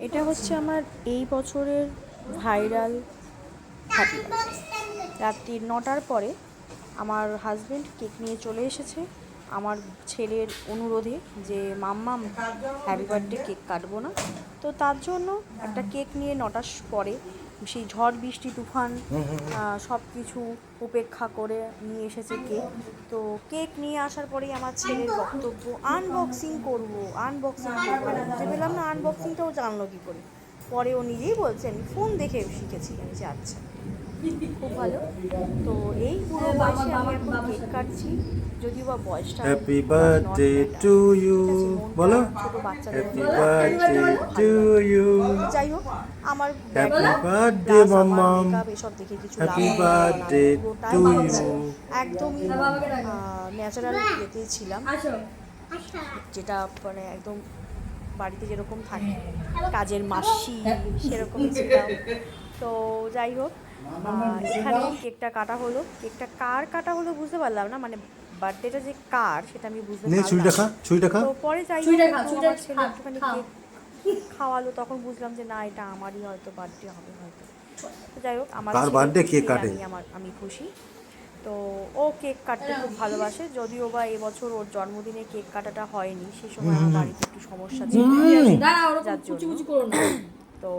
এটা হচ্ছে আমার এই বছরের ভাইরাল হ্যাপি রাত্রি 9টার পরে আমার হাজব্যান্ড কেক নিয়ে চলে এসেছে আমার ছেলের অনুরোধে যে মাম্মাম হ্যাপি বার্থডে কেক কাটবো না, তো তার জন্য একটা কেক নিয়ে 9টার পরে সেই ঝড় বৃষ্টি তুফান সব কিছু উপেক্ষা করে নিয়ে এসেছে কেক। তো কেক নিয়ে আসার পরেই আমার ছেলের বক্তব্য আনবক্সিং করবো বুঝতে পেলাম না আনবক্সিংটাও জানলো কী করে। পরে ও নিজেই বলছেন ফোন দেখে শিখেছি আমি যে আচ্ছা খুব ভালো। তো এই পুরো বয়সে আমি এখন কেক কাটছি, যদিও বা বয়সটা হ্যাপি বার্থডে টু ইউ বলো, ছোট বাচ্চাদের হ্যাপি বার্থডে টু ইউ। যাই হোক আমার হ্যাপি বার্থডে মাম্মাম, এসব দেখে কিছু হ্যাপি বার্থডে টু ইউ। একদমই ন্যাচারাল ইয়েতেই ছিলাম, যেটা মানে একদম বাড়িতে যেরকম থাকে কাজের মাসি সেরকমই ছিলাম। তো যাই হোক এখানে কেকটা কাটা হলো, কেকটা কার কাটা হলো বুঝতে পারলাম না, মানে বার্থডেটা যে কার সেটা আমি বুঝতে পারলাম। তো পরে যাই হোক আমার ছেলে একটুখানি কেক খাওয়ালো, তখন বুঝলাম যে না এটা আমারই হয়তো বার্থডে হবে হয়তো। তো যাই হোক আমার বার্থডে কেক কাটে আমি খুশি। তো ও কেক কাটতে খুব ভালোবাসে, যদিও বা এবছর ওর জন্মদিনে কেক কাটাটা হয়নি, সে সময় আমার বাড়িতে একটু সমস্যা ছিল যার জন্য। তো